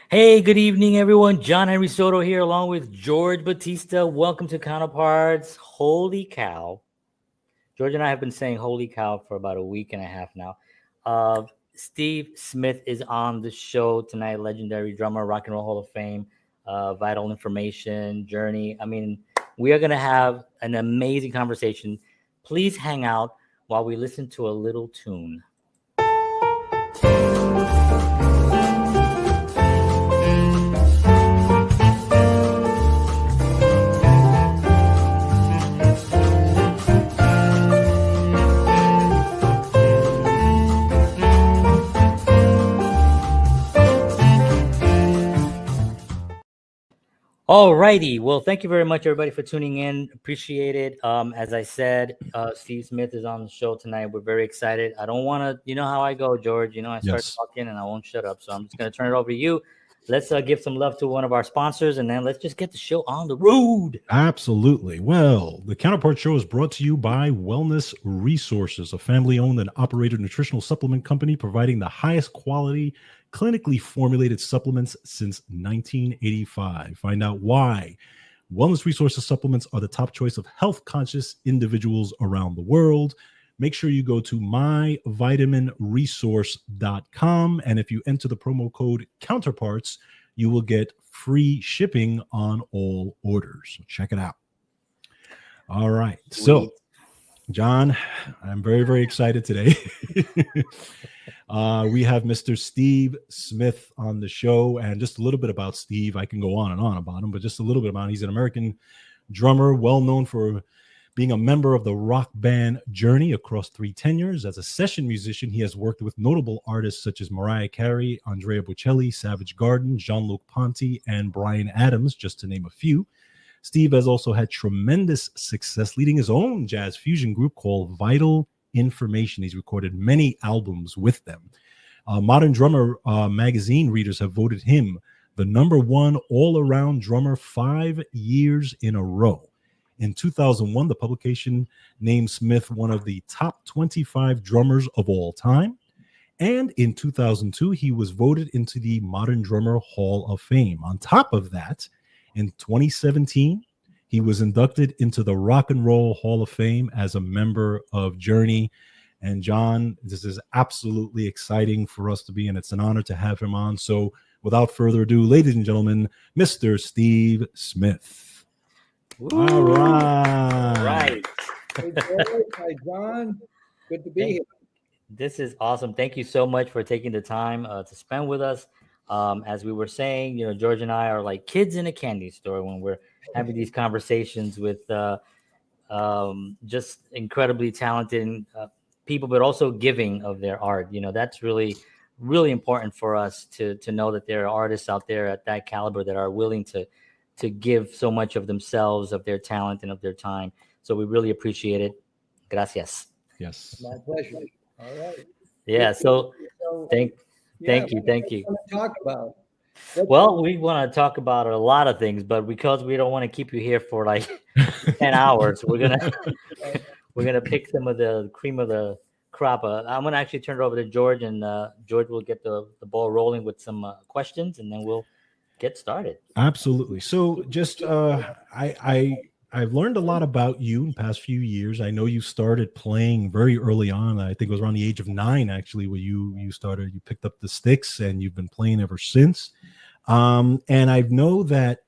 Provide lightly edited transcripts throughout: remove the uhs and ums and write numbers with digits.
Hey, good evening, everyone. John Henry Soto here, along with George Batista. Welcome to Counterparts. Holy cow. George and I have been saying holy cow for about a week and a half now. Steve Smith is on the show tonight, legendary drummer, Rock and Roll Hall of Fame, Vital Information, Journey. I mean, we are going to have an amazing conversation. Please hang out while we listen to a little tune. Alrighty. Well, thank you very much, everybody, for tuning in. Appreciate it. As I said, Steve Smith is on the show tonight. We're very excited. I don't want to, you know how I go, George. I start talking and I won't shut up. So I'm just going to turn it over to you. Let's give some love to one of our sponsors, and then let's just get the show on the road. Absolutely. Well, the Counterpart Show is brought to you by Wellness Resources, a family-owned and operated nutritional supplement company providing the highest quality, clinically formulated supplements since 1985. Find out why Wellness Resources supplements are the top choice of health-conscious individuals around the world. Make sure you go to myvitaminresource.com, and if you enter the promo code Counterparts, you will get free shipping on all orders. Check it out. All right. Sweet. So, John, I'm very, very excited today. We have Mr. Steve Smith on the show, and just a little bit about Steve. I can go on and on about him, but just a little bit about him. He's an American drummer, well known for being a member of the rock band Journey across 3 tenures. As a session musician, he has worked with notable artists such as Mariah Carey, Andrea Bocelli, Savage Garden, Jean-Luc Ponty, and Bryan Adams, just to name a few. Steve has also had tremendous success leading his own jazz fusion group called Vital Information. He's recorded many albums with them. Modern Drummer magazine readers have voted him the #1 all-around drummer 5 years in a row. In 2001, the publication named Smith one of the top 25 drummers of all time. And in 2002, he was voted into the Modern Drummer Hall of Fame. On top of that, in 2017, he was inducted into the Rock and Roll Hall of Fame as a member of Journey. And John, this is absolutely exciting for us to be, and it's an honor to have him on. So without further ado, ladies and gentlemen, Mr. Steve Smith. Ooh. All right. Hey, George. Hi, John. Good to be here. This is awesome. Thank you so much for taking the time to spend with us. As we were saying, George and I are like kids in a candy store when we're having these conversations with just incredibly talented people, but also giving of their art. That's really, really important for us to know that there are artists out there at that caliber that are willing to give so much of themselves, of their talent, and of their time. So we really appreciate it. Gracias. Yes. My pleasure. All right. Yeah. So thank you. What do you want to talk about? Well, we want to talk about a lot of things, but because we don't want to keep you here for like 10 hours, we're gonna pick some of the cream of the crop. I'm gonna actually turn it over to George, and George will get the ball rolling with some questions, and then we'll get started. Absolutely. So just I've learned a lot about you in the past few years. I know you started playing very early on. I think it was around the age of 9, actually, where you picked up the sticks, and you've been playing ever since. And I know that,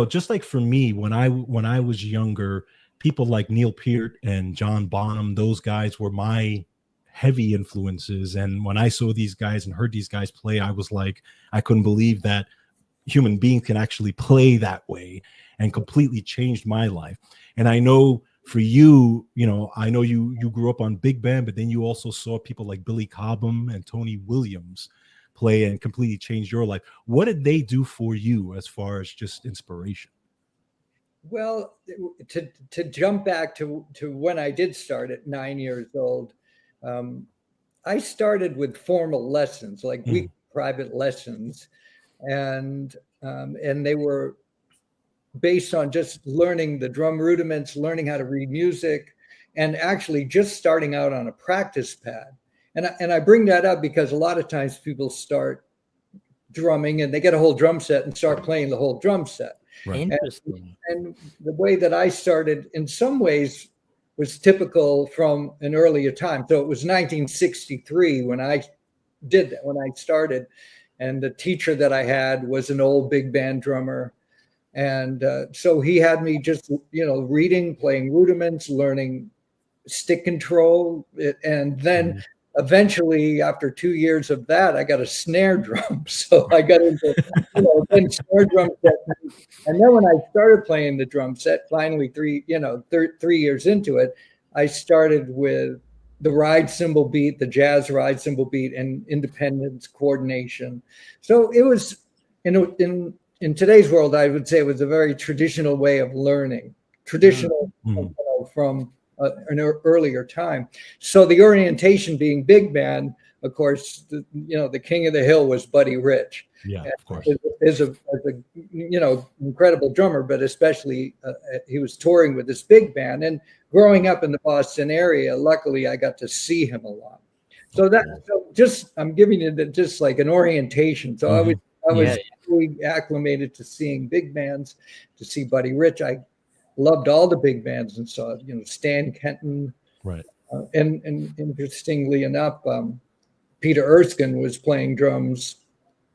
just like for me, when I was younger, people like Neil Peart and John Bonham, those guys were my heavy influences. And when I saw these guys and heard these guys play, I was like, I couldn't believe that human beings can actually play that way, and completely changed my life. And I know for you, I know you grew up on big band, but then you also saw people like Billy Cobham and Tony Williams play and completely changed your life. What did they do for you as far as just inspiration? Well, to jump back to when I did start at 9 years old, I started with formal lessons, like weekly private lessons, and they were based on just learning the drum rudiments, learning how to read music, and actually just starting out on a practice pad. And I bring that up because a lot of times people start drumming, and they get a whole drum set and start playing the whole drum set. Right. Interesting. And the way that I started, in some ways, was typical from an earlier time. So it was 1963 when I did that, when I started. And the teacher that I had was an old big band drummer. And so he had me just, reading, playing rudiments, learning stick control. And then eventually, after 2 years of that, I got a snare drum. So I got into snare drum technique. And then when I started playing the drum set, finally 3 years into it, I started with the ride cymbal beat, the jazz ride cymbal beat, and independence coordination. So it was in today's world, I would say it was a very traditional way of learning, from an earlier time. So the orientation being big band, of course, the king of the hill was Buddy Rich. Yeah, of course. As a incredible drummer, but especially he was touring with this big band. And growing up in the Boston area, luckily I got to see him a lot. So I'm giving you just like an orientation. So I was really acclimated to seeing big bands, to see Buddy Rich. I loved all the big bands and saw, Stan Kenton. Right. And interestingly enough, Peter Erskine was playing drums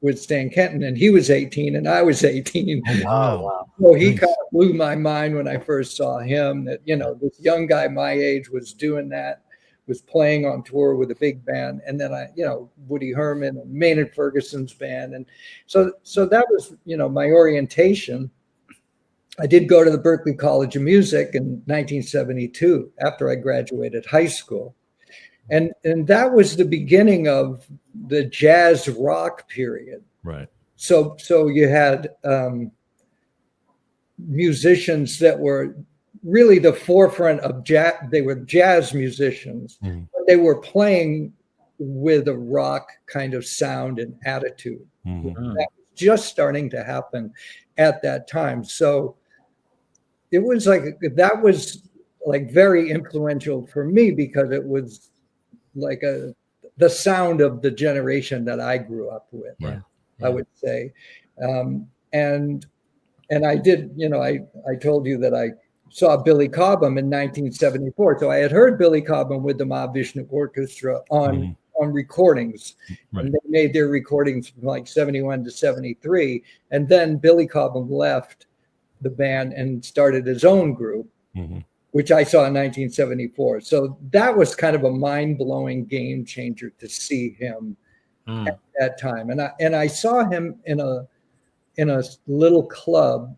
with Stan Kenton, and he was 18 and I was 18. Oh, wow. So he kind of blew my mind when I first saw him, that, this young guy my age was doing that, was playing on tour with a big band. And then Woody Herman and Maynard Ferguson's band. And so that was, my orientation. I did go to the Berklee College of Music in 1972 after I graduated high school. And that was the beginning of the jazz rock period. Right. So you had musicians that were really the forefront of jazz. They were jazz musicians, but they were playing with a rock kind of sound and attitude. That was just starting to happen at that time. So it was that was very influential for me, because it was the sound of the generation that I grew up with. Right. I would say. And I did, I told you that I saw Billy Cobham in 1974. So I had heard Billy Cobham with the Mahavishnu Orchestra on recordings. Right. And they made their recordings from 71 to 73. And then Billy Cobham left the band and started his own group, which I saw in 1974. So that was kind of a mind-blowing game changer to see him at that time. And I saw him in a little club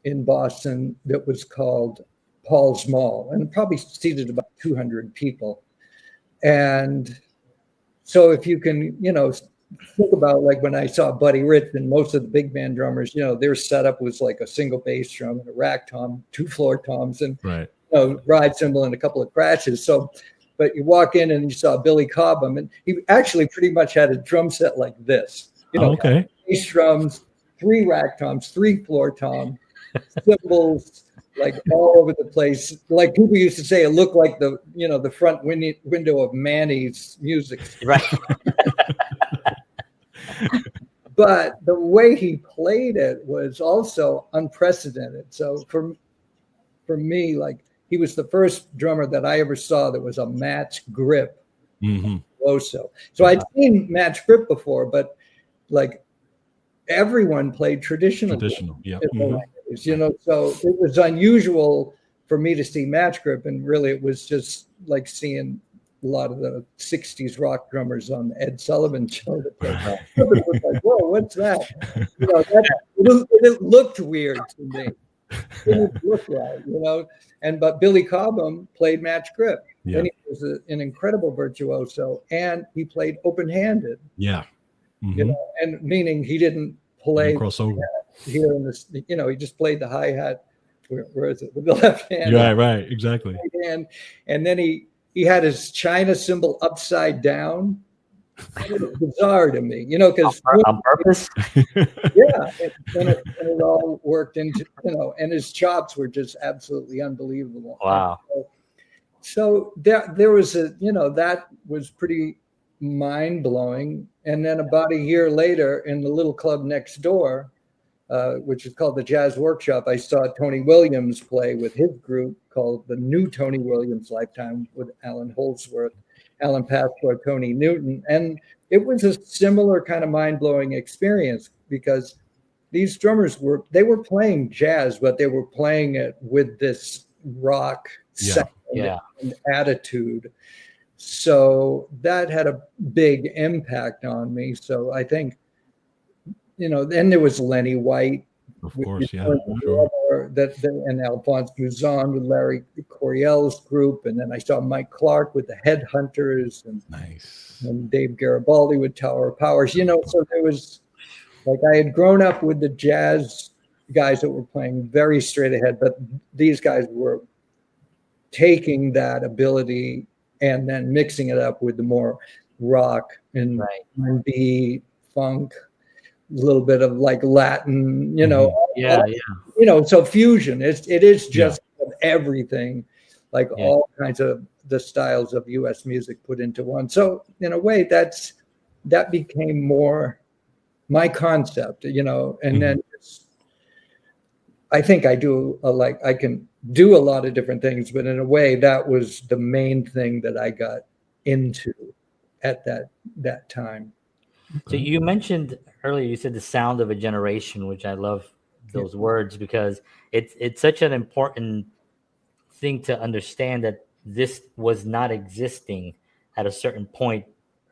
in Boston that was called Paul's Mall, and it probably seated about 200 people. And so if you can, think about when I saw Buddy Rich and most of the big band drummers, their setup was like a single bass drum and a rack tom, 2 floor toms, and ride cymbal and a couple of crashes. So, but you walk in and you saw Billy Cobham, and he actually pretty much had a drum set like this. Bass drums, 3 rack toms, 3 floor tom, cymbals all over the place. Like people used to say, it looked like the front window of Manny's music. Right. But the way he played it was also unprecedented. So for me, he was the first drummer that I ever saw that was a match grip. So I'd seen match grip before, but everyone played traditional. Yeah. So it was unusual for me to see match grip, and really it was just like seeing a lot of the 60s rock drummers on the Ed Sullivan show. It was like, whoa, what's that? It looked weird to me. It didn't look right, but Billy Cobham played match grip. Yeah. And he was an incredible virtuoso, and he played open-handed. Yeah. And meaning he didn't play crossover here in this, he just played the hi-hat. Where is it? With the left hand. Right, exactly. Right hand. And then he had his China cymbal upside down. It was bizarre to me, because on purpose. Yeah, and it all worked into, and his chops were just absolutely unbelievable. Wow. So there was that was pretty mind-blowing. And then about a year later, in the little club next door, which is called the Jazz Workshop, I saw Tony Williams play with his group called the New Tony Williams Lifetime with Alan Holdsworth, Alan Pastor, Tony Newton. And it was a similar kind of mind-blowing experience because these drummers were playing jazz, but they were playing it with this rock sound and attitude. So that had a big impact on me. So I think, then there was Lenny White. Of course, sure. And Alphonse Mouzon with Larry Coryell's group. And then I saw Mike Clark with the Headhunters and Dave Garibaldi with Tower of Powers. So there was, like, I had grown up with the jazz guys that were playing very straight ahead, but these guys were taking that ability and then mixing it up with the more rock and R&B, funk, a little bit of like Latin, so fusion. It is just everything, like all kinds of the styles of U.S. music put into one. So in a way, that became more my concept, and then I think I can do a lot of different things, but in a way that was the main thing that I got into at that time. So you mentioned earlier, you said the sound of a generation, which I love those words because it's such an important thing to understand that this was not existing at a certain point,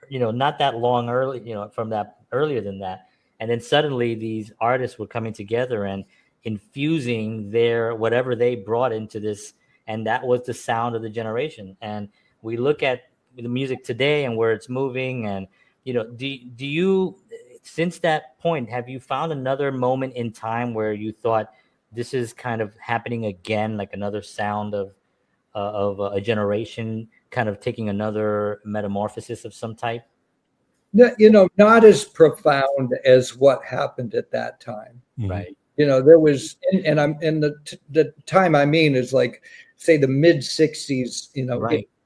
not that long early, from that earlier than that. And then suddenly these artists were coming together and infusing their whatever they brought into this, and that was the sound of the generation. And we look at the music today and where it's moving, and do you, since that point, have you found another moment in time where you thought this is kind of happening again, like another sound of a generation kind of taking another metamorphosis of some type? Not as profound as what happened at that time, right? There was, and I'm in the time I mean is like, say, the mid '60s,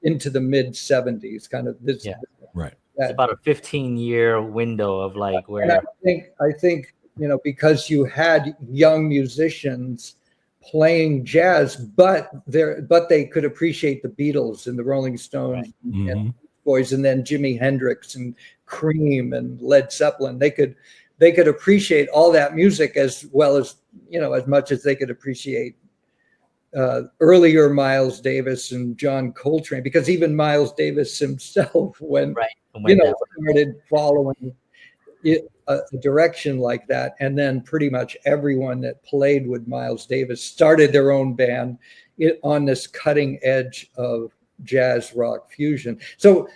into the mid '70s, kind of this. Yeah, right. It's about a 15-year window of like where. And I think because you had young musicians playing jazz, but they could appreciate the Beatles and the Rolling Stones and Boys, and then Jimi Hendrix and Cream and Led Zeppelin. They could appreciate all that music as well as, as much as they could appreciate earlier Miles Davis and John Coltrane, because even Miles Davis himself, when started following a direction like that, and then pretty much everyone that played with Miles Davis started their own band on this cutting edge of jazz rock fusion. So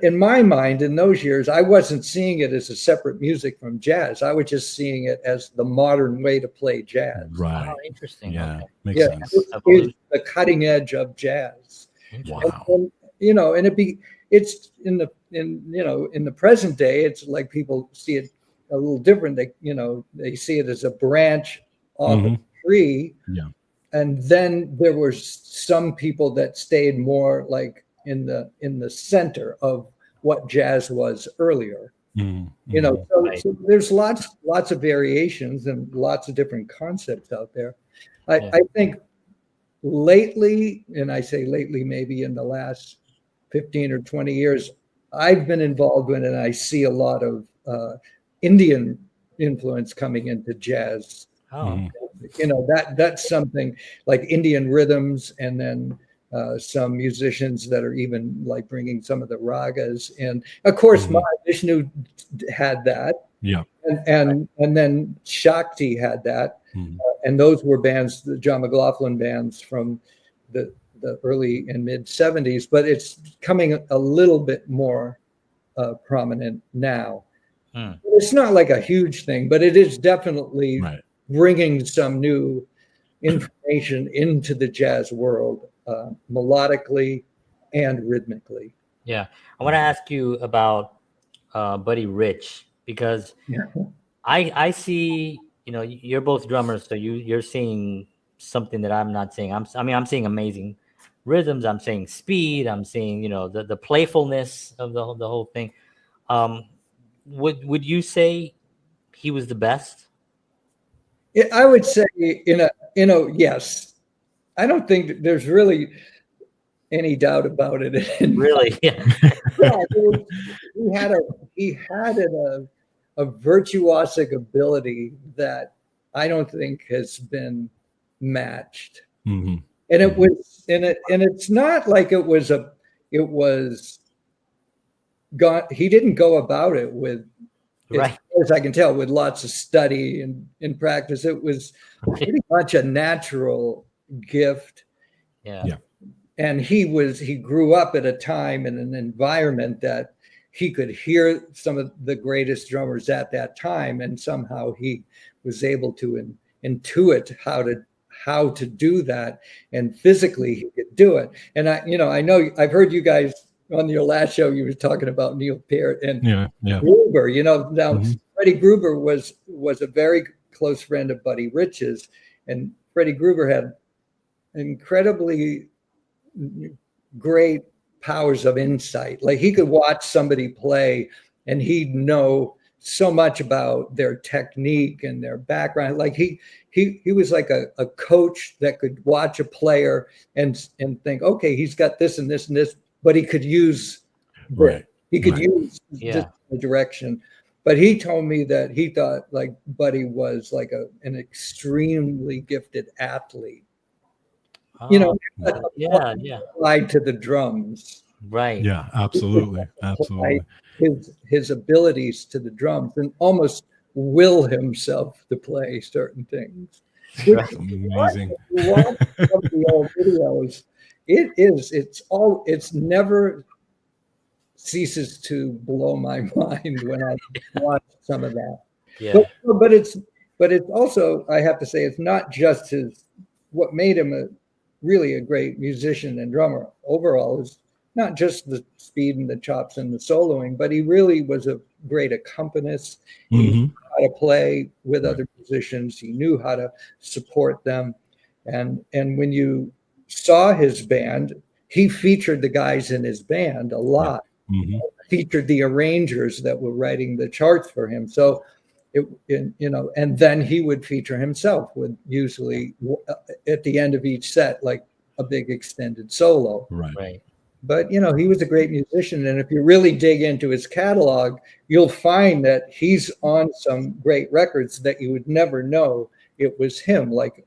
in my mind, in those years, I wasn't seeing it as a separate music from jazz. I was just seeing it as the modern way to play jazz. Right. Oh, interesting. Yeah. Makes sense. It's the cutting edge of jazz. Wow. And it's in the present day, it's like people see it a little different. They see it as a branch off a tree. Yeah. And then there were some people that stayed more like in the center of what jazz was earlier. So there's lots of variations and lots of different concepts out there. I think lately, and I say lately, maybe in the last 15 or 20 years, I've been involved in it, and I see a lot of Indian influence coming into jazz. Oh. That's something like Indian rhythms, and then some musicians that are even like bringing some of the ragas. And of course, Mahavishnu had that. Yeah. And then Shakti had that. And those were bands, the John McLaughlin bands from the early and mid 70s, but it's coming a little bit more prominent now. It's not like a huge thing, but it is definitely bringing some new information into the jazz world, melodically and rhythmically. Yeah. I want to ask you about Buddy Rich, because I see, you're both drummers, so you're seeing something that I'm not seeing. I'm seeing amazing rhythms. I'm seeing speed. I'm seeing, the playfulness of the whole thing. Would you say he was the best? I would say, yes. I don't think there's really any doubt about it. Really? Yeah. He had a virtuosic ability that I don't think has been matched. Mm-hmm. And it was, and it's not like it was gone. He didn't go about it with, right, as far as I can tell, with lots of study and in practice. It was pretty much a natural gift. Yeah. And he grew up at a time in an environment that he could hear some of the greatest drummers at that time, and somehow he was able to intuit how to do that, and physically he could do it. And I know I've heard you guys on your last show, you were talking about Neil Peart and Gruber. Now Freddie Gruber was a very close friend of Buddy Rich's, and Freddie Gruber had incredibly great powers of insight. Like, he could watch somebody play and he'd know so much about their technique and their background. Like, he was like a coach that could watch a player and think, okay, he's got this and this and this, but he could use use this direction. But he told me that he thought like Buddy was like an extremely gifted athlete. Applied to the drums. Right. Yeah, absolutely. His abilities to the drums and almost will himself to play certain things. That's amazing. Watch some of the old videos. It's never ceases to blow my mind when I watch some of that. Yeah. But it's also, I have to say, it's not just what made him really a great musician and drummer overall is not just the speed and the chops and the soloing, but he really was a great accompanist. He knew how to play with other musicians. He knew how to support them. And when you saw his band, he featured the guys in his band a lot. Featured the arrangers that were writing the charts for him. So and then he would feature himself with usually at the end of each set, like a big extended solo. Right. But, he was a great musician. And if you really dig into his catalog, you'll find that he's on some great records that you would never know it was him. Like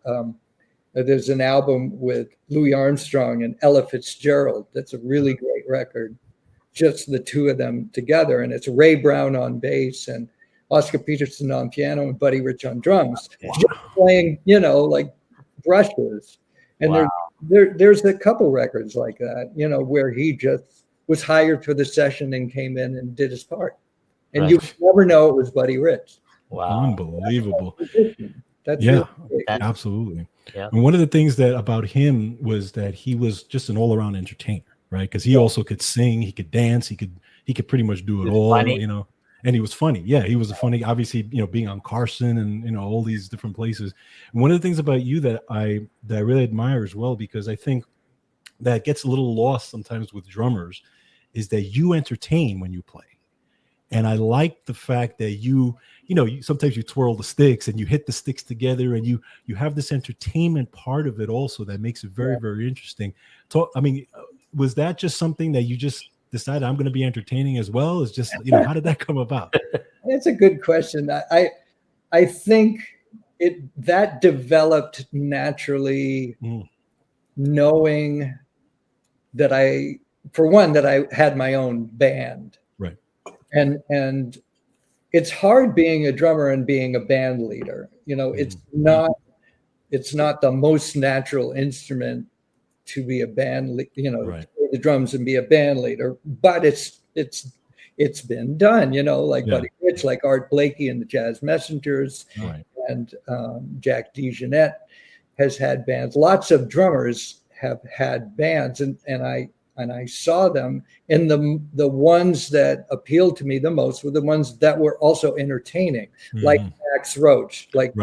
there's an album with Louis Armstrong and Ella Fitzgerald. That's a really great record. Just the two of them together. And it's Ray Brown on bass and Oscar Peterson on piano and Buddy Rich on drums, just playing, like brushes. And there's a couple records like that, where he just was hired for the session and came in and did his part. And you never know it was Buddy Rich. Wow. Unbelievable. That's absolutely. Yeah. And one of the things about him was that he was just an all-around entertainer, right? Because he also could sing, he could dance, he could pretty much do it all, funny. And he was funny. Yeah, he was a funny, obviously, being on Carson and all these different places. And one of the things about you that I really admire as well, because I think that gets a little lost sometimes with drummers, is that you entertain when you play. And I like the fact that you sometimes you twirl the sticks and you hit the sticks together, and you have this entertainment part of it also that makes it very, very interesting. Was that just something that you just decided I'm going to be entertaining as well? Is just, how did that come about? That's a good question. I think that developed naturally, knowing that I had my own band. Right. And it's hard being a drummer and being a band leader. It's not the most natural instrument to be a band, play the drums and be a band leader, but it's been done, like Buddy Rich, like Art Blakey and the Jazz Messengers, and Jack DeJohnette has had bands. Lots of drummers have had bands, and I saw them, and the ones that appealed to me the most were the ones that were also entertaining, like Max Roach, like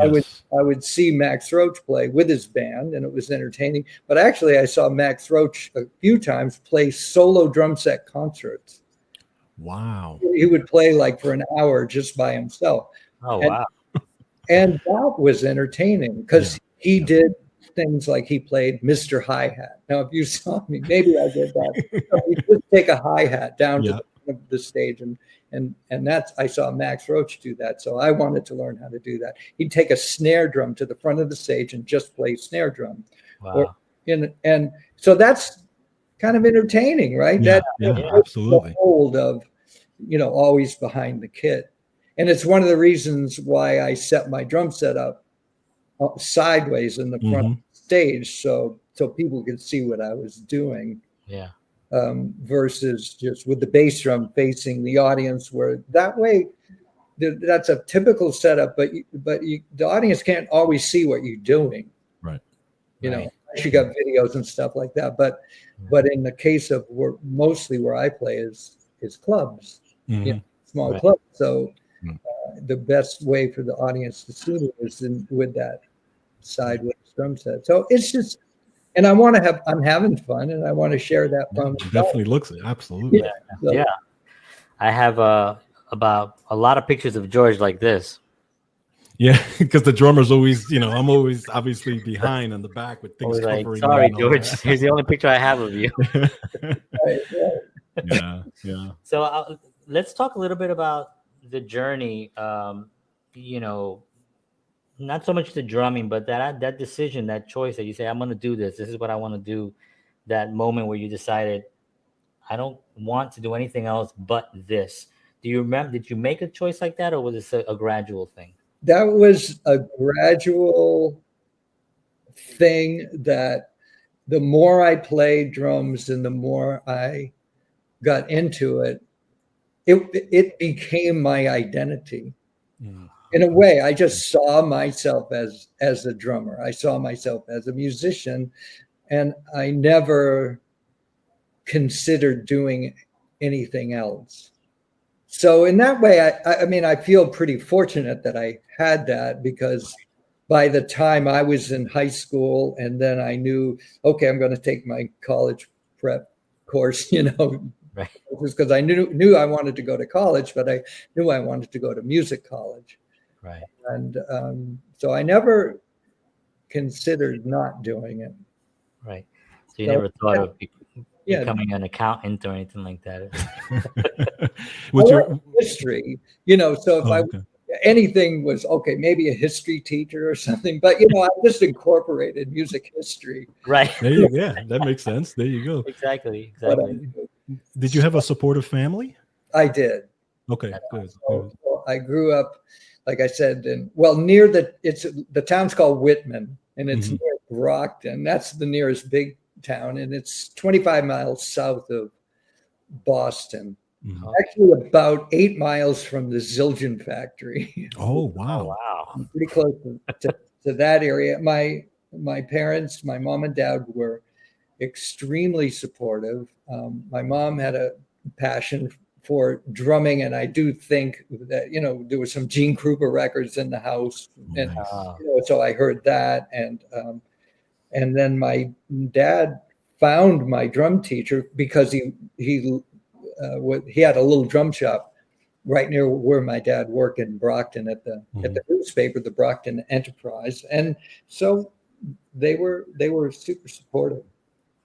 I would see Max Roach play with his band, and it was entertaining. But actually, I saw Max Roach a few times play solo drum set concerts. Wow. He would play like for an hour just by himself. Oh, wow. And that was entertaining because he did things like he played Mr. Hi-Hat. Now, if you saw me, maybe I did that. He'd just take a hi-hat down to the front of the stage, and that's, I saw Max Roach do that. So I wanted to learn how to do that. He'd take a snare drum to the front of the stage and just play snare drum. Wow. And so that's kind of entertaining, right? Yeah, absolutely. The hold of, always behind the kit. And it's one of the reasons why I set my drum set up sideways in the front of the stage, so people could see what I was doing. Yeah. Versus just with the bass drum facing the audience, where that way, that's a typical setup, but the audience can't always see what you're doing. Right. You got videos and stuff like that, but in the case of mostly where I play is clubs, small clubs. So the best way for the audience to see me is with that sideways drum set. So it's just, and I'm having fun, and I want to share that fun. It definitely looks it. Absolutely. Yeah. I have about a lot of pictures of George like this. Yeah, because the drummer's always, I'm always obviously behind in the back with things covering. Sorry, George. Here's the only picture I have of you. Yeah. So let's talk a little bit about the journey. Not so much the drumming, but that decision, that choice that you say, I'm going to do this. This is what I want to do. That moment where you decided, I don't want to do anything else but this. Do you remember? Did you make a choice like that, or was this a gradual thing? That was a gradual thing. That the more I played drums and the more I got into it, it became my identity. In a way, I just saw myself as a drummer. I saw myself as a musician, and I never considered doing anything else. So in that way, I feel pretty fortunate that I had that, because by the time I was in high school, and then I knew, okay, I'm going to take my college prep course, right. Just because I knew I wanted to go to college, but I knew I wanted to go to music college. Right. And so I never considered not doing it. Right. So you never thought of becoming an accountant or anything like that? What's your history? So if anything was okay, maybe a history teacher or something, but I just incorporated music history. Right. That makes sense. There you go. Exactly. Did you have a supportive family? I did. Okay, good. So I grew up, like I said, near the town's called Whitman, and it's near Brockton. That's the nearest big town, and it's 25 miles south of Boston. Actually, about 8 miles from the Zildjian factory. Oh, wow. Wow. Pretty close to that area. My parents, my mom and dad, were extremely supportive. My mom had a passion for drumming, and I do think that there was some Gene Krupa records in the house, and so I heard that, and then my dad found my drum teacher because he had a little drum shop right near where my dad worked in Brockton at the newspaper, the Brockton Enterprise, and so they were super supportive.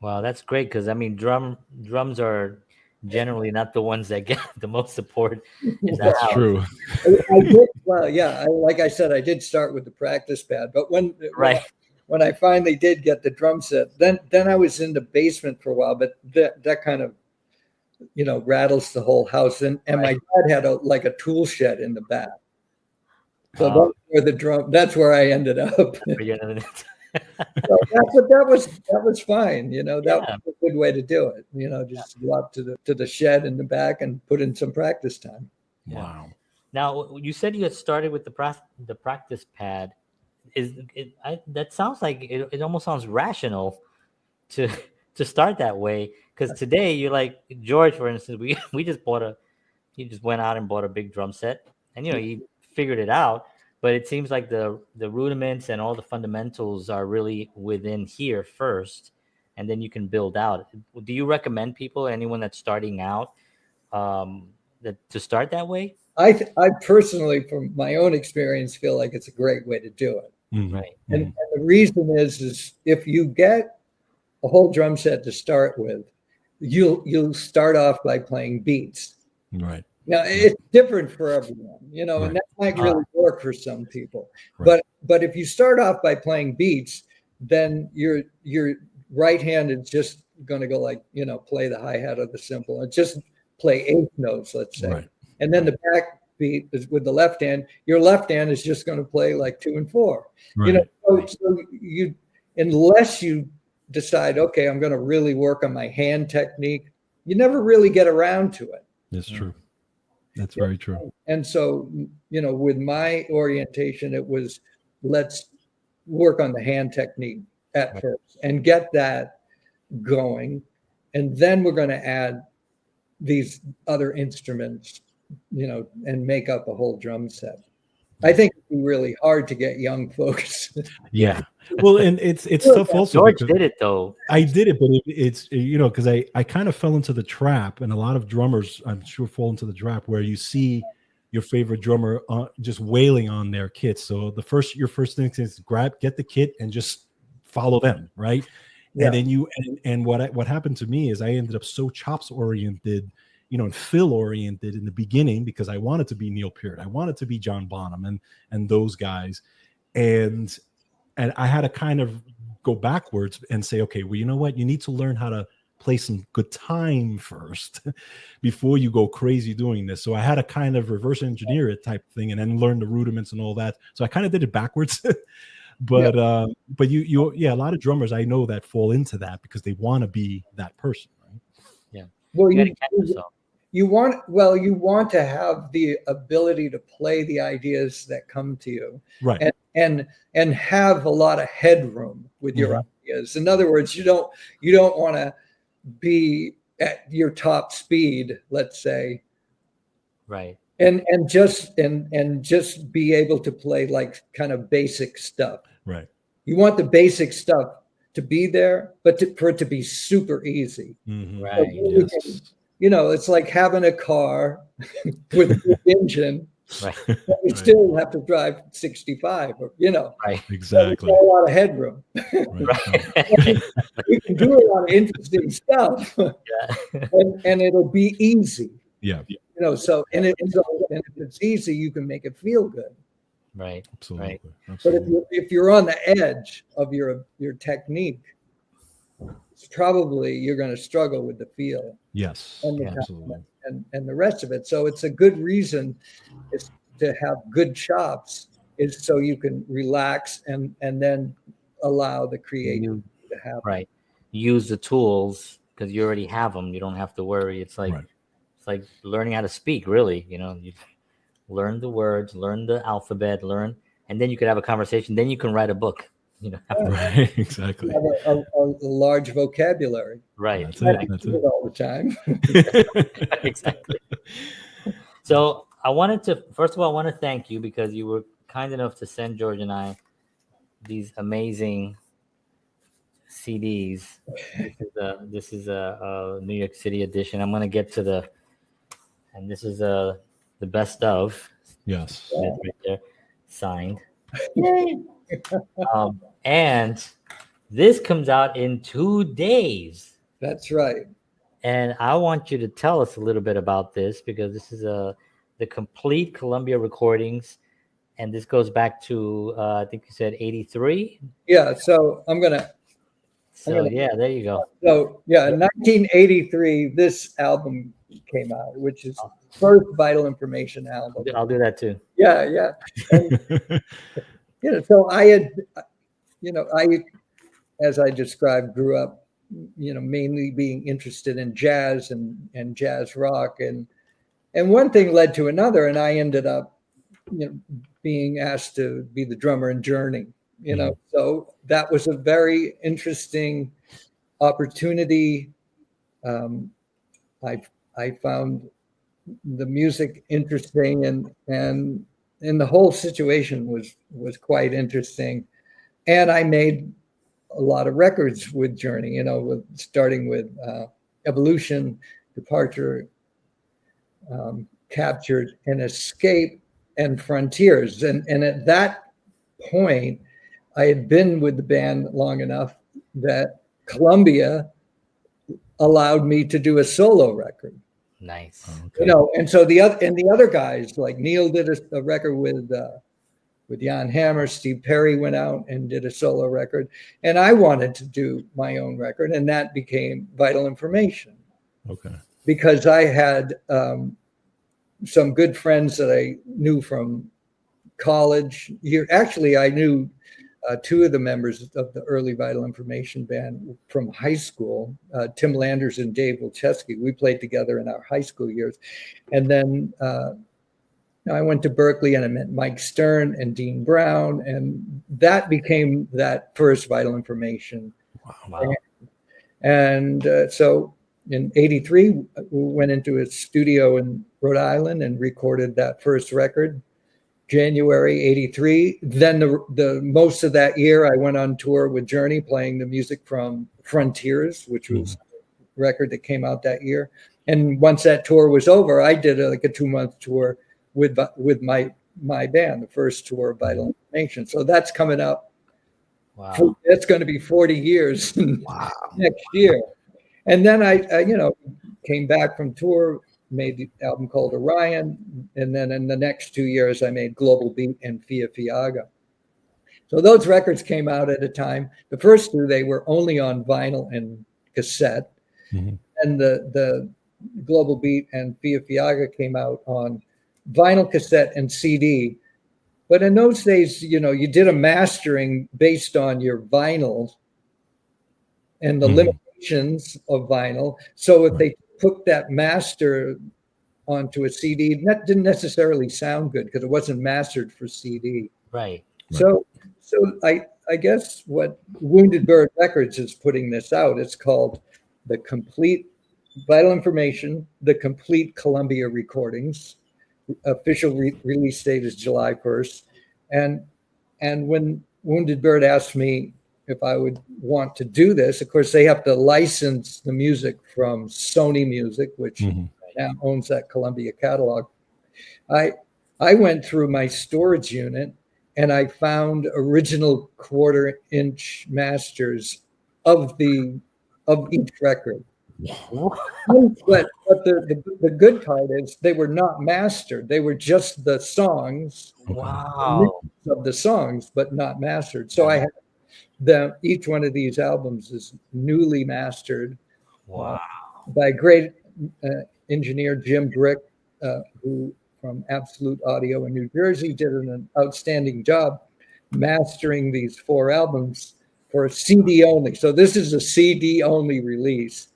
Wow, that's great, because drums are generally not the ones that get the most support. That's true. I did, like I said, I did start with the practice pad, but when I finally did get the drum set, then I was in the basement for a while, but that kind of rattles the whole house, and my dad had a tool shed in the back, so that's where I ended up. So that was fine, that was a good way to do it. Just go up to the shed in the back and put in some practice time. Wow. Now, you said you had started with the practice pad. That sounds like it almost sounds rational to start that way, because today you're like George, for instance. He just went out and bought a big drum set, and he figured it out. but it seems like the rudiments and all the fundamentals are really within here first, and then you can build out. Do you recommend people, anyone that's starting out, to start that way? I personally, from my own experience, feel like it's a great way to do it. Mhm. Right. And the reason is if you get a whole drum set to start with, you'll start off by playing beats. Right. Now it's different for everyone, and Right. that might really work for some people. Right. But if you start off by playing beats, then your right hand is just going to go like, play the hi-hat or the cymbal and just play eighth notes, let's say. Right. And then the back beat is with the left hand. Your left hand is just going to play like 2 and 4. Right. So you, unless you decide, okay, I'm going to really work on my hand technique, you never really get around to it. That's true. That's very true. And so, with my orientation, it was, let's work on the hand technique at first and get that going. And then we're going to add these other instruments, and make up a whole drum set. I think it'd be really hard to get young folks. Yeah. Well, and it's tough also. George did it though. I did it, but it's because I kind of fell into the trap, and a lot of drummers, I'm sure, fall into the trap where you see your favorite drummer just wailing on their kits. So your first thing is get the kit and just follow them, right? Yeah. And then what happened to me is I ended up so chops oriented, and fill oriented in the beginning because I wanted to be Neil Peart, I wanted to be John Bonham and those guys, and I had to kind of go backwards and say, okay, well, you know what? You need to learn how to play some good time first before you go crazy doing this. So I had to kind of reverse engineer it type thing and then learn the rudiments and all that. So I kind of did it backwards. But a lot of drummers I know that fall into that because they want to be that person, right? Yeah. Well, you want to have the ability to play the ideas that come to you, right? And have a lot of headroom with your ideas. In other words, you don't want to be at your top speed, let's say, right? And just be able to play like kind of basic stuff, right? You want the basic stuff to be there, but for it to be super easy, right? So it's like having a car with a good engine. Right. You still have to drive 65, right? Exactly. A lot of headroom. Right. You can do a lot of interesting stuff, and it'll be easy. Yeah. So and if it's easy, you can make it feel good. Right. Absolutely. Right. But if you're on the edge of your technique, it's probably you're going to struggle with the feel. Yes. And absolutely. And the rest of it. So it's a good reason is to have good chops is so you can relax and then allow the creative to happen. Right. Use the tools because you already have them. You don't have to worry. It's like it's like learning how to speak. Really, you learn the words, learn the alphabet, and then you could have a conversation. Then you can write a book. Right, exactly. Have a large vocabulary. Right. That's it. All the time. Exactly. So I wanted to thank you because you were kind enough to send George and I these amazing CDs. This is a New York City edition. I'm going to get to and this is the best of. Yes. Right there, signed. And this comes out in 2 days. That's right. And I want you to tell us a little bit about this because this is the complete Columbia recordings, and this goes back to I think you said 83. Yeah. So there you go. So in 1983, this album came out, which is first Vital Information album. I'll do that too. Yeah. And, so I had, as I described, grew up, mainly being interested in jazz and jazz rock, and one thing led to another, and I ended up, being asked to be the drummer in Journey. So that was a very interesting opportunity. I found the music interesting, and the whole situation was quite interesting. And I made a lot of records with Journey, starting with Evolution, Departure, Captured, and Escape, and Frontiers. And at that point, I had been with the band long enough that Columbia allowed me to do a solo record. Nice. Okay. And so the other guys, like Neil did a record with Jan Hammer, Steve Perry went out and did a solo record, and I wanted to do my own record, and that became Vital Information. Okay. Because I had some good friends that I knew from college. Actually, I knew two of the members of the early Vital Information band from high school, Tim Landers and Dave Wilczewski. We played together in our high school years. And then I went to Berklee and I met Mike Stern and Dean Brown, and that became that first Vital Information. Wow. And so in '83, we went into a studio in Rhode Island and recorded that first record. January '83. Then the most of that year, I went on tour with Journey, playing the music from Frontiers, which was a record that came out that year. And once that tour was over, I did a 2-month tour with my band, the first tour of Vital Information. So that's coming up. Wow. That's going to be 40 years next year. And then I came back from tour, made the album called Orion, and then in the next 2 years I made Global Beat and Fia Fiaga. So those records came out at a time. The first two, they were only on vinyl and cassette, and the Global Beat and Fia Fiaga came out on vinyl, cassette, and CD. But in those days, you did a mastering based on your vinyl and the limitations of vinyl. So if they put that master onto a CD, that didn't necessarily sound good because it wasn't mastered for CD. Right. So I guess what Wounded Bird Records is putting this out, it's called the Complete Vital Information, the Complete Columbia Recordings. Official release date is July 1st. And when Wounded Bird asked me if I would want to do this, of course, they have to license the music from Sony Music, which now owns that Columbia catalog. I went through my storage unit and I found original 1/4-inch masters of each record. But the good part is they were not mastered. They were just the songs. Wow. Of the songs, but not mastered. So I have each one of these albums is newly mastered. Wow. By a great engineer, Jim Brick, who from Absolute Audio in New Jersey did an outstanding job mastering these 4 albums for CD only. So this is a CD only release.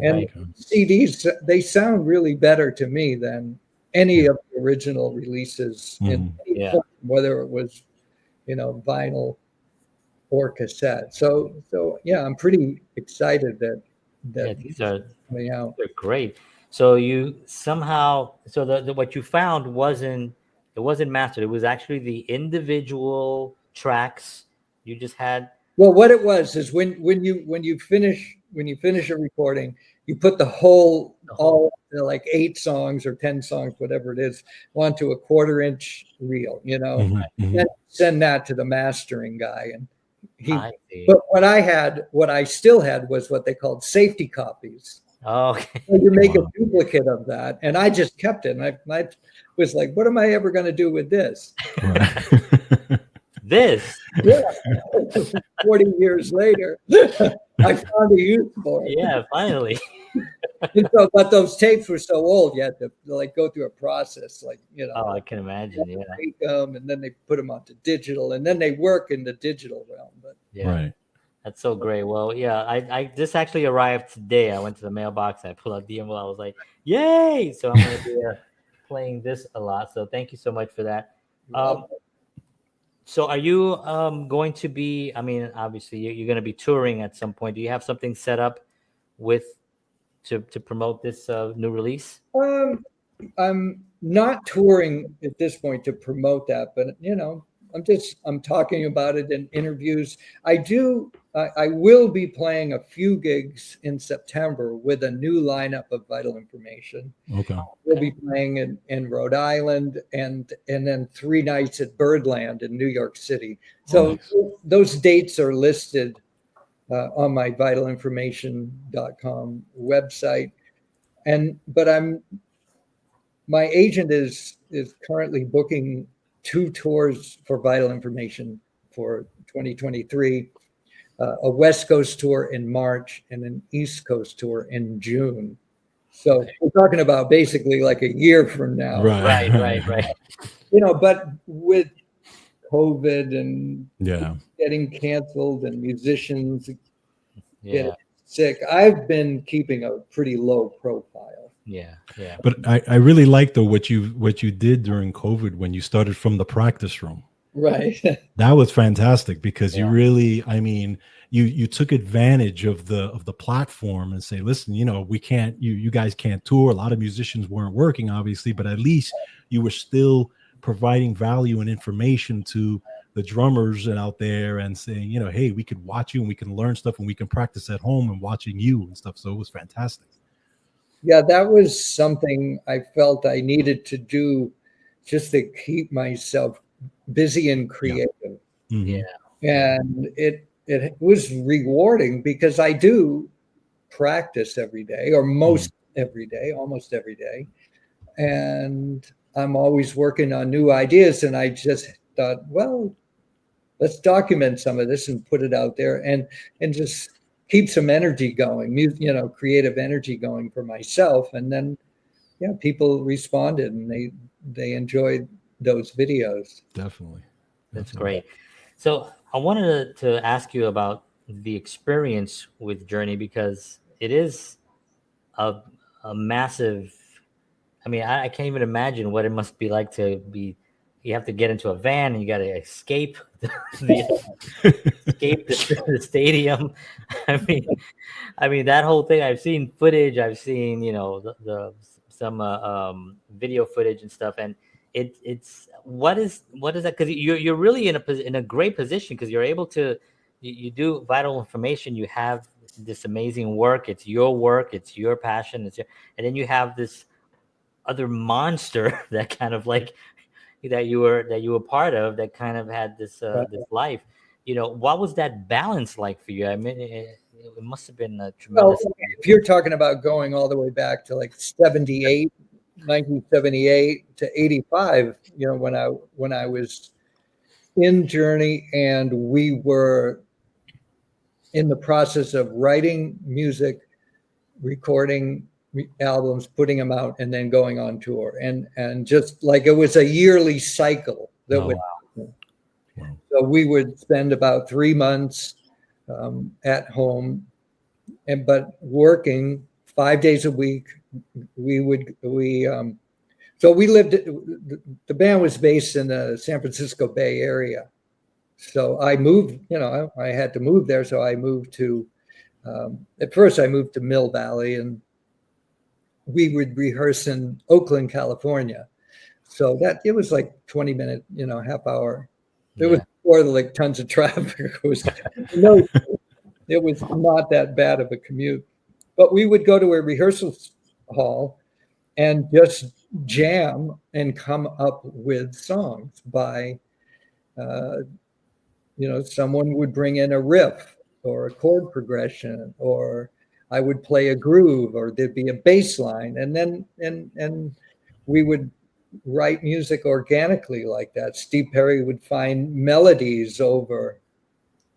And CDs, they sound really better to me than any of the original releases in any form, whether it was, vinyl or cassette. So yeah, I'm pretty excited that these are coming out. They're great. So you somehow, what you found wasn't mastered. It was actually the individual tracks you just had. Well, what it was is when you finish a recording, you put all like 8 songs or 10 songs, whatever it is, onto a 1/4-inch reel, and send that to the mastering guy. And but what I still had was what they called safety copies. Oh, okay. So you make a duplicate of that, and I just kept it. And I was like, what am I ever going to do with this? This? Yeah. 40 years later, I found a use for it. Yeah, finally. But those tapes were so old, you had to go through a process, Oh, I can imagine. Yeah. Take them, and then they put them onto digital, and then they work in the digital realm. But Right. That's so great. Well, yeah, I just actually arrived today. I went to the mailbox. I pulled out the envelope. I was like, yay! So I'm going to be playing this a lot. So thank you so much for that. So are you going to be, obviously you're going to be touring at some point. Do you have something set up to promote this new release? I'm not touring at this point to promote that, but I'm talking about it in interviews. I will be playing a few gigs in September with a new lineup of Vital Information. Okay. We'll be playing in Rhode Island and then 3 nights at Birdland in New York City. So nice. Those dates are listed on my vitalinformation.com website. But my agent is currently booking 2 tours for Vital Information for 2023. A West Coast tour in March and an East Coast tour in June. So we're talking about basically like a year from now. Right. But with COVID and getting canceled and musicians getting sick, I've been keeping a pretty low profile. Yeah. But I really like what you did during COVID when you started from the practice room. Right. That was fantastic because you really, you took advantage of the platform and say, listen, we can't, you guys can't tour. A lot of musicians weren't working, obviously, but at least you were still providing value and information to the drummers and out there and saying, hey, we could watch you and we can learn stuff and we can practice at home and watching you and stuff. So it was fantastic. Yeah, that was something I felt I needed to do just to keep myself busy and creative. Mm-hmm. And it was rewarding because I do practice every day or almost every day. And I'm always working on new ideas. And I just thought, well, let's document some of this and put it out there and just keep some energy going, creative energy going for myself. And then, people responded and they enjoyed those videos. Definitely. That's great. So I wanted to ask you about the experience with Journey because it is a massive, I can't even imagine what it must be like to be, you have to get into a van and you got to escape the stadium. I mean that whole thing. I've seen footage. I've seen some video footage and stuff. And it's what is that? Because you're really in a great position because you're able to you do Vital Information. You have this amazing work. It's your work. It's your passion. And then you have this other monster that kind of like that you were part of that kind of had this this life. What was that balance like for you? It must have been a tremendous. Well, if you're talking about going all the way back to like 1978 to 85, when I was in Journey and we were in the process of writing music, recording albums, putting them out, and then going on tour, and just like it was a yearly cycle that would happen. Wow. So we would spend about 3 months at home, but working 5 days a week. So we lived. The band was based in the San Francisco Bay Area, so I moved. I had to move there, so I moved to. At first, I moved to Mill Valley, and we would rehearse in Oakland, California. So that it was like 20-minute, half hour. It was before like tons of traffic. It was not that bad of a commute. But we would go to a rehearsal hall and just jam and come up with songs by, someone would bring in a riff or a chord progression, or I would play a groove, or there'd be a bass line, and then and we would write music organically like that. Steve Perry would find melodies over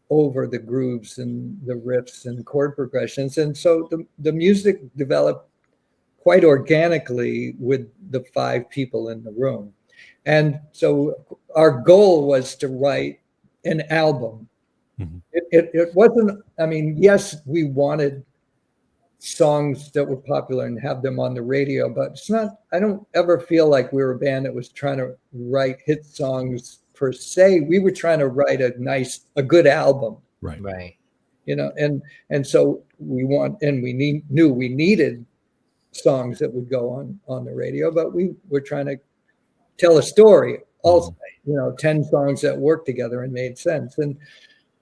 the grooves and the riffs and chord progressions, and so the music developed quite organically with the 5 people in the room. And so our goal was to write an album. Mm-hmm. It wasn't, yes, we wanted songs that were popular and have them on the radio, but it's not, I don't ever feel like we were a band that was trying to write hit songs per se. We were trying to write a good album. Right. And so we knew we needed songs that would go on the radio, but we were trying to tell a story also, 10 songs that worked together and made sense.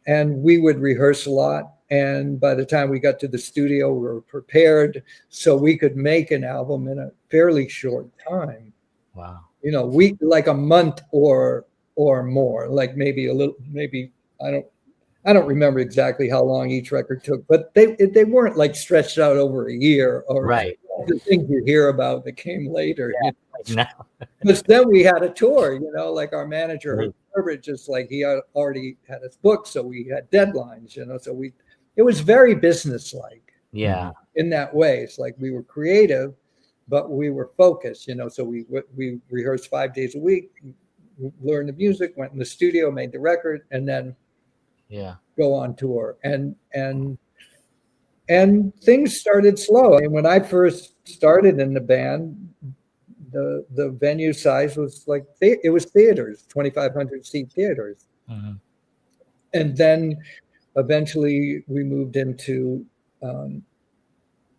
And we would rehearse a lot. And by the time we got to the studio, we were prepared so we could make an album in a fairly short time. Wow. We like a month or more, like maybe I don't remember exactly how long each record took, but they weren't like stretched out over a year or right. The things you hear about that came later. Yeah, Because then we had a tour, like our manager, Herbert, just like he already had his book, so we had deadlines, so it was very businesslike. Yeah. In that way, it's like we were creative, but we were focused, so we rehearsed 5 days a week, learned the music, went in the studio, made the record, and then go on tour. And things started slow. And when I first started in the band, the venue size was like, it was theaters, 2,500 seat theaters. Mm-hmm. And then eventually we moved into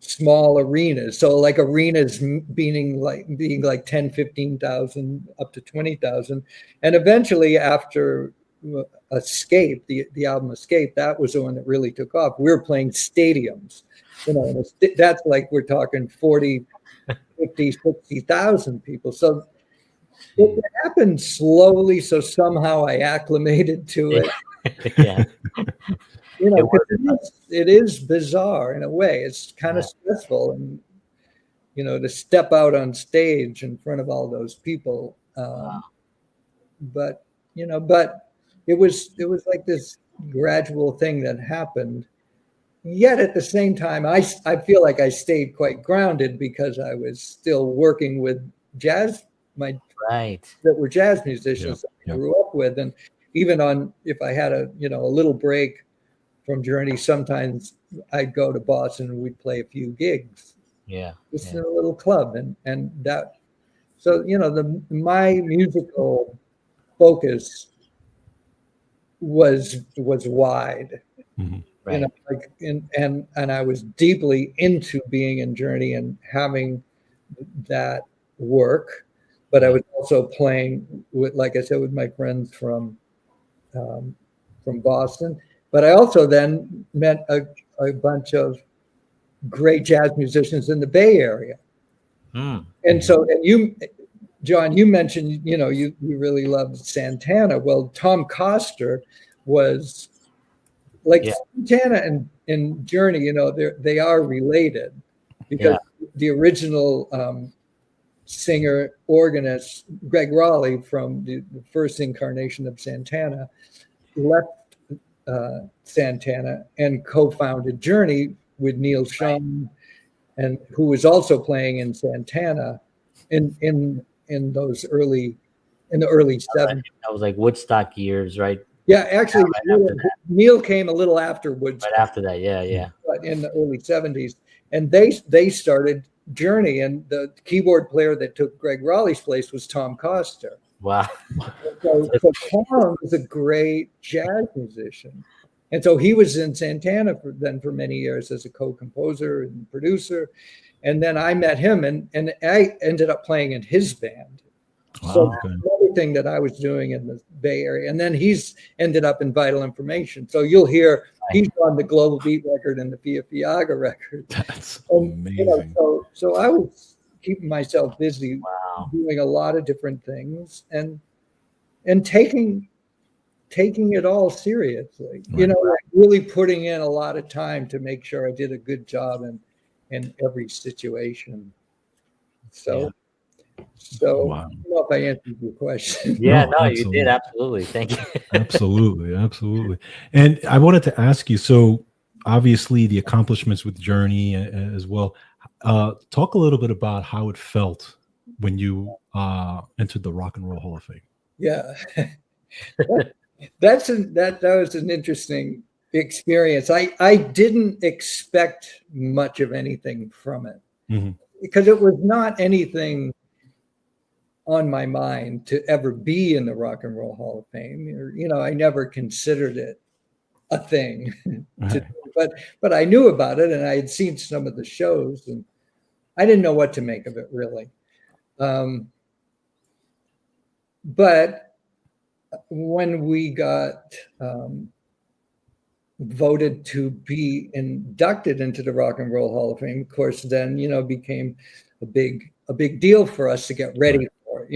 small arenas. So like arenas being like 10, 15,000 up to 20,000. And eventually after Escape, the album Escape, that was the one that really took off. We were playing stadiums, that's like, we're talking 40, 50, 60,000 people. So it happened slowly. So somehow I acclimated to it. Yeah. It is bizarre in a way. It's kind of stressful, and to step out on stage in front of all those people. But it was like this gradual thing that happened. Yet at the same time, I feel like I stayed quite grounded because I was still working with jazz, that were jazz musicians that I grew up with. And even if I had a little break from Journey, sometimes I'd go to Boston and we'd play a few gigs. Just in a little club. And that, so, my musical focus was wide. Mm-hmm. Right. And I was deeply into being in Journey and having that work, but I was also playing with, like I said, with my friends from Boston. But I also then met a bunch of great jazz musicians in the Bay Area. And so, and you, John, you mentioned, you really loved Santana. Well, Tom Coster was like Santana and Journey, they are related because the original singer, organist, Greg Raleigh from the first incarnation of Santana left Santana and co-founded Journey with Neil Schon, and who was also playing in Santana in the early 70s. That was like Woodstock years, right? Yeah, actually, Neil came a little afterwards. Right after that, yeah. But in the early 70s. And they started Journey, and the keyboard player that took Greg Raleigh's place was Tom Coster. Wow. So Tom was a great jazz musician. And so he was in Santana for many years as a co-composer and producer. And then I met him, and I ended up playing in his band. Wow, so everything that I was doing in the Bay Area, and then he's ended up in Vital Information. So you'll hear he's on the Global Beat record and the Fia Fiaga record. That's amazing. So I was keeping myself busy, doing a lot of different things, and taking it all seriously. Like really putting in a lot of time to make sure I did a good job in every situation. So. So I don't know if I answered your question. Yeah, no, you did. Absolutely. Thank you. Absolutely. And I wanted to ask you, so obviously the accomplishments with Journey as well. Talk a little bit about how it felt when you entered the Rock and Roll Hall of Fame. Yeah. that was an interesting experience. I didn't expect much of anything from it, because it was not anything on my mind to ever be in the Rock and Roll Hall of Fame. Or, I never considered it a thing. But I knew about it, and I had seen some of the shows, I didn't know what to make of it really. But when we got voted to be inducted into the Rock and Roll Hall of Fame, of course, then, became a big deal for us to get ready for,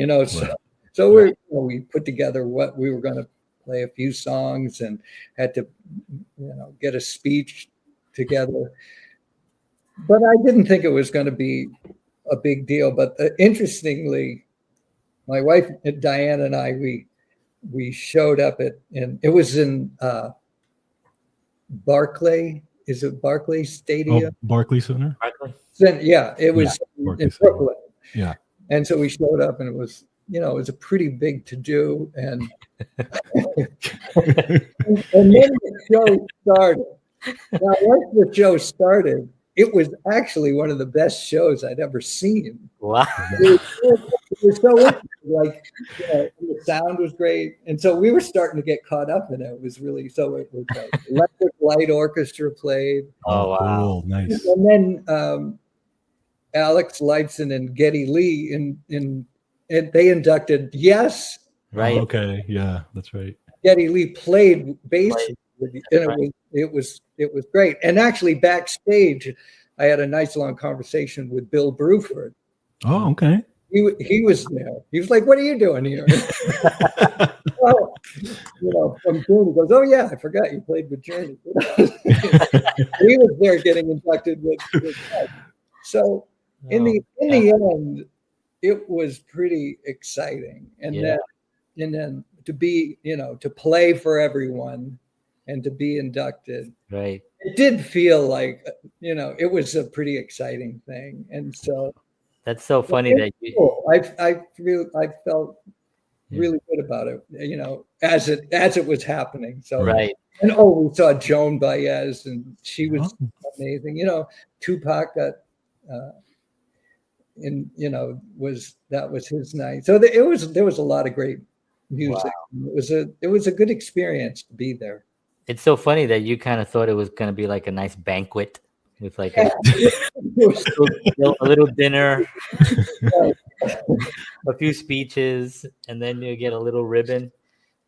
So we put together what we were going to play, a few songs, and had to, get a speech together. But I didn't think it was going to be a big deal. But interestingly, my wife Diane and I, we showed up it was in Berklee. Is it Berklee Stadium? Oh, Barclays Center. Yeah, it was in Brooklyn. Yeah. And so we showed up, and it was, it was a pretty big to do, and and then the show started. Now, once the show started, it was actually one of the best shows I'd ever seen. Wow. It was so interesting. Like, the sound was great. And so we were starting to get caught up in it. It was really, so it was like Electric Light Orchestra played. Oh, wow. Cool. Nice. And then Alex Lifeson and Geddy Lee, and they inducted Yes. Right. Oh, okay. Yeah, that's right. Geddy Lee played bass. And it was great. And actually backstage, I had a nice long conversation with Bill Bruford. Oh, okay. He was there. He was like, "What are you doing here?" Well, from Journey, goes, "Oh yeah, I forgot you played with Journey." He was there getting inducted with Ed. So in the end, it was pretty exciting. And then to be, to play for everyone and to be inducted. Right. It did feel like, it was a pretty exciting thing. And so that's so funny that you. Cool. I felt really good about it, as it was happening. So right. And we saw Joan Baez, and she was amazing. Tupac got that was his night. So there was a lot of great music. Wow. It was a good experience to be there. It's so funny that you kind of thought it was going to be like a nice banquet with like a little dinner, a few speeches, and then you get a little ribbon,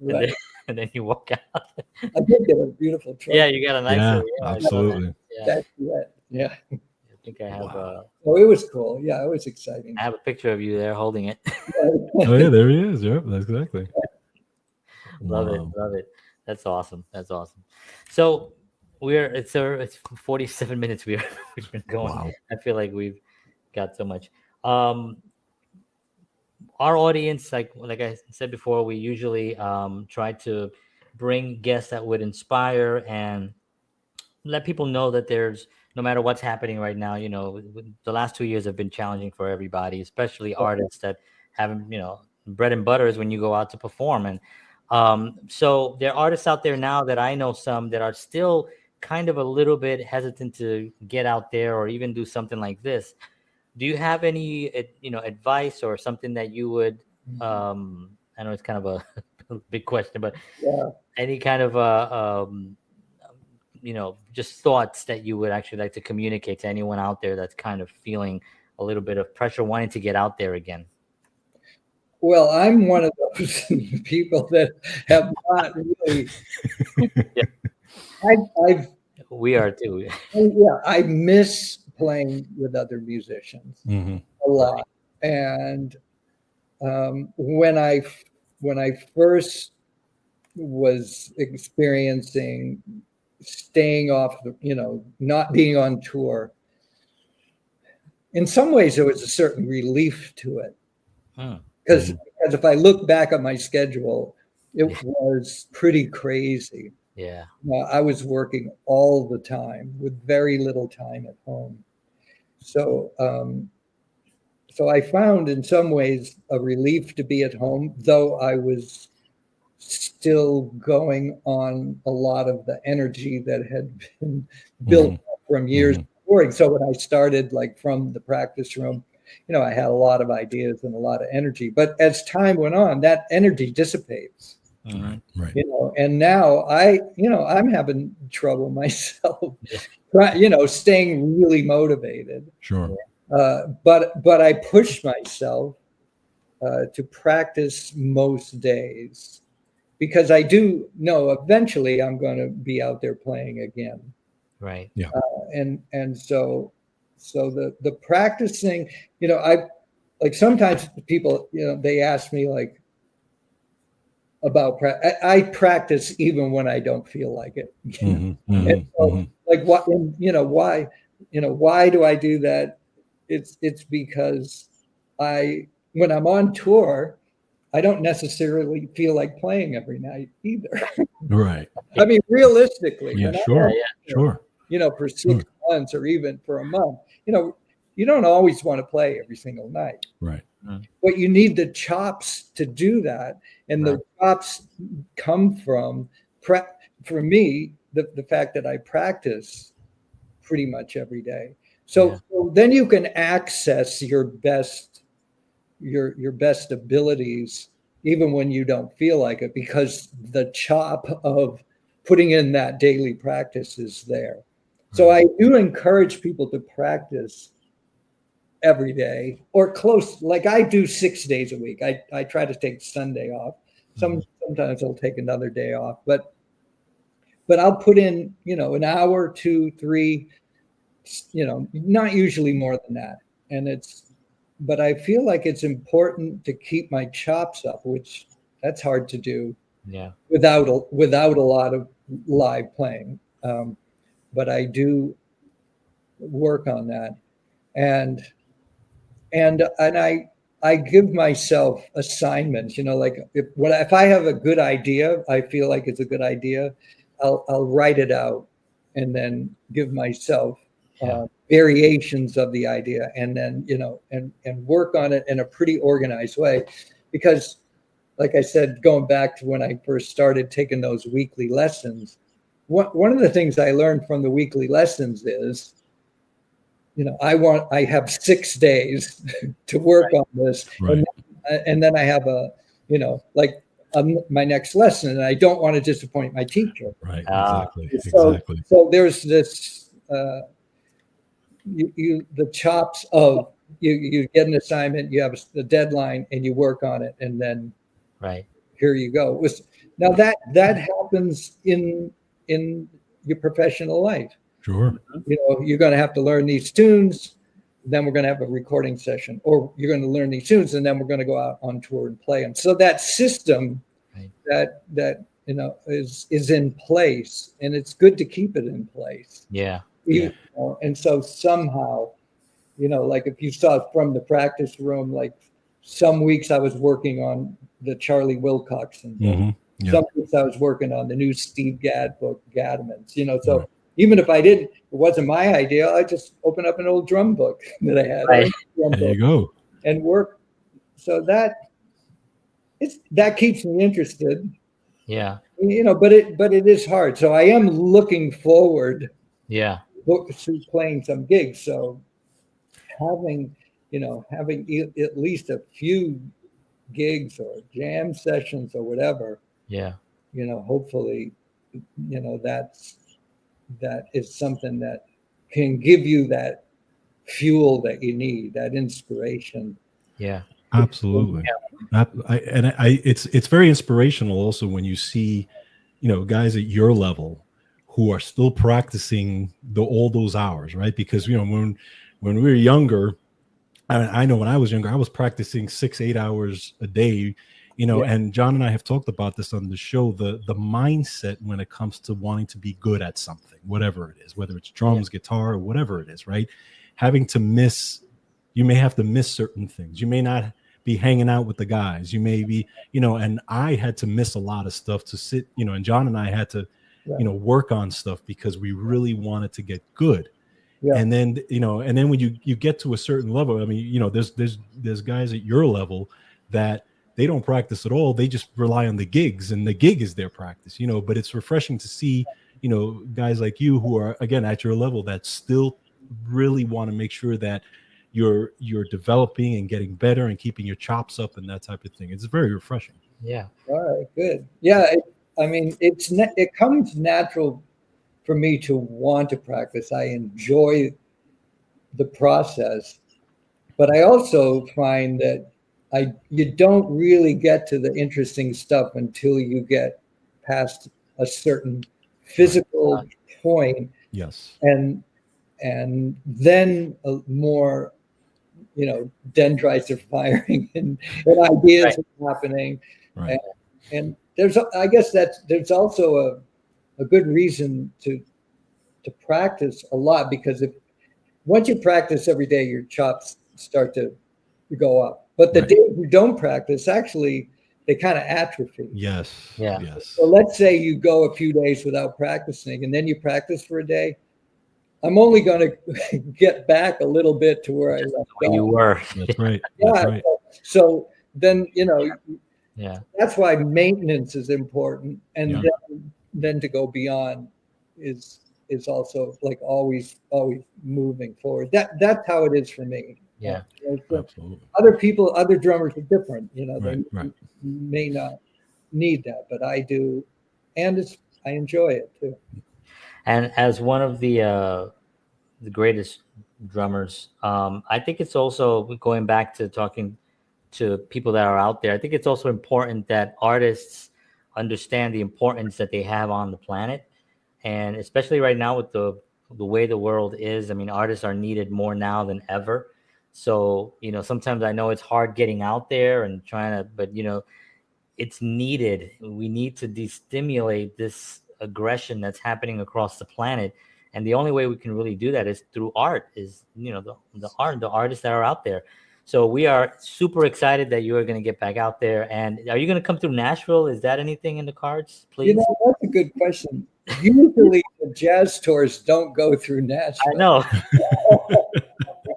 right. and then you walk out. I did get a beautiful truck. Yeah, you got a nice. Absolutely. That's it. Yeah. I think I have. Oh, it was cool. Yeah, it was exciting. I have a picture of you there holding it. Oh yeah, there he is. Yep, that's exactly. Love it. That's awesome. So it's 47 minutes we've been going. Wow. I feel like we've got so much. Our audience, like I said before, we usually try to bring guests that would inspire and let people know that there's, no matter what's happening right now, the last 2 years have been challenging for everybody, especially artists that haven't, bread and butter is when you go out to perform. And so there are artists out there now that I know some that are still kind of a little bit hesitant to get out there or even do something like this. Do you have any, advice or something that you would, I know it's kind of a big question, but any kind of, just thoughts that you would actually like to communicate to anyone out there that's kind of feeling a little bit of pressure, wanting to get out there again? Well, I'm one of those people that have not really. We are too. Yeah, I miss playing with other musicians a lot. And when I first was experiencing staying off, not being on tour, in some ways there was a certain relief to it. Because if I look back at my schedule, it was pretty crazy. Yeah. I was working all the time with very little time at home. So I found in some ways a relief to be at home, though I was still going on a lot of the energy that had been built up from years before. So when I started, like from the practice room, I had a lot of ideas and a lot of energy. But as time went on, that energy dissipates. Right. And now I'm having trouble myself, staying really motivated. Sure. But I push myself to practice most days, because I do know eventually I'm going to be out there playing again. Right. Yeah. And so the practicing, I like sometimes people, they ask me like about I practice even when I don't feel like it. And so, like what, why do I do that? It's because when I'm on tour, I don't necessarily feel like playing every night either. Right. I mean, realistically, Yeah, sure. Sure. For 6 months or even for a month, you don't always want to play every single night. Right. But you need the chops to do that. And the chops come from, for me, the fact that I practice pretty much every day. So then you can access your best abilities even when you don't feel like it, because the chop of putting in that daily practice is there. So I do encourage people to practice every day or close. Like I do 6 days a week. I try to take Sunday off. Sometimes I'll take another day off, but I'll put in, an hour, 2, 3, not usually more than that. But I feel like it's important to keep my chops up, which that's hard to do without a lot of live playing. But I do work on that. And I give myself assignments, like if I have a good idea, I feel like it's a good idea, I'll write it out and then give myself variations of the idea, and then and work on it in a pretty organized way, because like I said, going back to when I first started taking those weekly lessons, one of the things I learned from the weekly lessons is I have 6 days to work on this, and then I have my next lesson, and I don't want to disappoint my teacher. Right. Exactly. So there's this. The chops of you get an assignment, you have the deadline, and you work on it, and then here you go. Now that happens in your professional life. Sure. You're going to have to learn these tunes, then we're going to have a recording session, or you're going to learn these tunes, and then we're going to go out on tour and play them. So that system that is in place, and it's good to keep it in place. And so somehow, like if you saw from the practice room, like some weeks I was working on the Charlie Wilcoxon book. Some weeks I was working on the new Steve Gadd book, Gaddamans, so even if it wasn't my idea, I just open up an old drum book that I had. There you go. And work. So that keeps me interested. Yeah. But it is hard. So I am looking forward. To playing some gigs. So having at least a few gigs or jam sessions or whatever. Hopefully, that is something that can give you that fuel that you need, that inspiration. Absolutely. It's very inspirational also when you see, guys at your level who are still practicing all those hours, right? Because when we were younger, I know when I was younger, I was practicing 6-8 hours a day, and John and I have talked about this on the show, the mindset when it comes to wanting to be good at something, whatever it is, whether it's drums, guitar, or whatever it is, right? You may have to miss certain things. You may not be hanging out with the guys. You may be, and I had to miss a lot of stuff to sit, and John and I had to, work on stuff because we really wanted to get good. And then, and then when you get to a certain level, I mean, there's guys at your level that they don't practice at all. They just rely on the gigs, and the gig is their practice, but it's refreshing to see, guys like you who are, again, at your level that still really want to make sure that you're developing and getting better and keeping your chops up and that type of thing. It's very refreshing. All right, good. It comes natural for me to want to practice. I enjoy the process, But I also find that you don't really get to the interesting stuff until you get past a certain physical point. Yes. And then more, dendrites are firing and ideas are happening. Right. And there's also a good reason to practice a lot, because once you practice every day, your chops start to go up. But the days you don't practice, actually, they kind of atrophy. Yes. Yeah. Yes. So let's say you go a few days without practicing, and then you practice for a day. I'm only going to get back a little bit to where I left off. You were. That's right. Yeah. That's right. So then, Yeah. that's why maintenance is important, and then to go beyond is also like always moving forward. That's how it is for me. Yeah. Absolutely. Other drummers are different. They may not need that, but I do, and I enjoy it too. And as one of the greatest drummers, I think it's also, going back to talking to people that are out there, I think it's also important that artists understand the importance that they have on the planet. And especially right now with the way the world is, I mean, artists are needed more now than ever. So, sometimes I know it's hard getting out there and trying to, but, it's needed. We need to destimulate this aggression that's happening across the planet. And the only way we can really do that is through art, is, the artists that are out there. So we are super excited that you are going to get back out there. And are you going to come through Nashville? Is that anything in the cards, please? That's a good question. Usually the jazz tours don't go through Nashville. I know.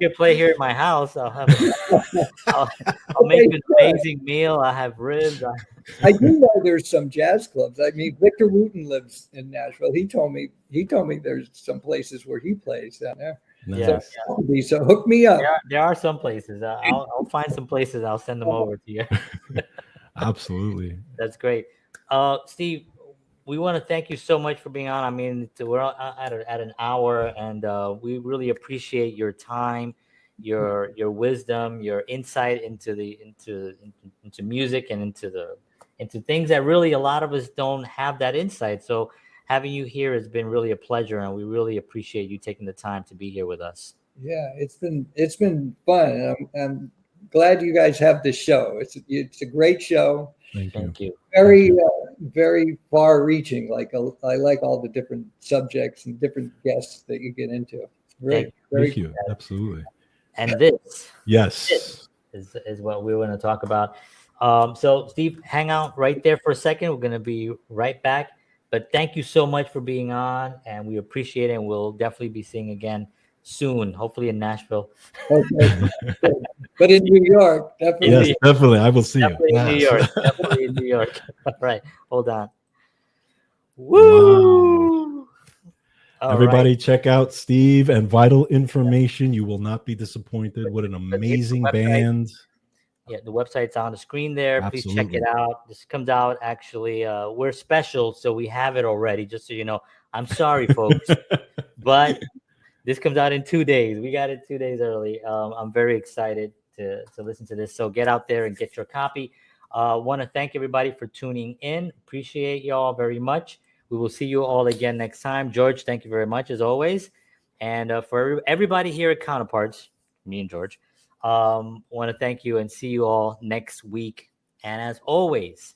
You can play here at my house. I'll make you an amazing meal. I have ribs. I do know there's some jazz clubs. I mean, Victor Wooten lives in Nashville. He told me there's some places where he plays down there. Nice. So hook me up. There are some places. I'll find some places. I'll send them over to you. Absolutely. That's great. Steve, we want to thank you so much for being on. I mean, we're at an hour, and we really appreciate your time, your wisdom, your insight into music and into things that really a lot of us don't have that insight. So having you here has been really a pleasure, and we really appreciate you taking the time to be here with us. Yeah, it's been fun. I'm glad you guys have this show. It's a great show. Thank you. Very far-reaching. Like I like all the different subjects and different guests that you get into. Thank you. Absolutely. And this, yes, is what we want to talk about. So Steve, hang out right there for a second. We're going to be right back. But thank you so much for being on, and we appreciate it. And we'll definitely be seeing again soon, hopefully in Nashville. Okay. But in New York, definitely. Yes, definitely. I will see definitely you. In New York. Definitely in New York. All right. Hold on. Woo! Wow. Everybody check out Steve and Vital Information. You will not be disappointed. What an amazing band. Yeah, the website's on the screen there. Absolutely. Please check it out. This comes out actually. We're special, so we have it already, just so you know. I'm sorry, folks, but this comes out in 2 days. We got it 2 days early. I'm very excited to listen to this. So get out there and get your copy. Want to thank everybody for tuning in. Appreciate y'all very much. We will see you all again next time. George, thank you very much as always. And for everybody here at Counterparts, me and George, want to thank you and see you all next week. And as always,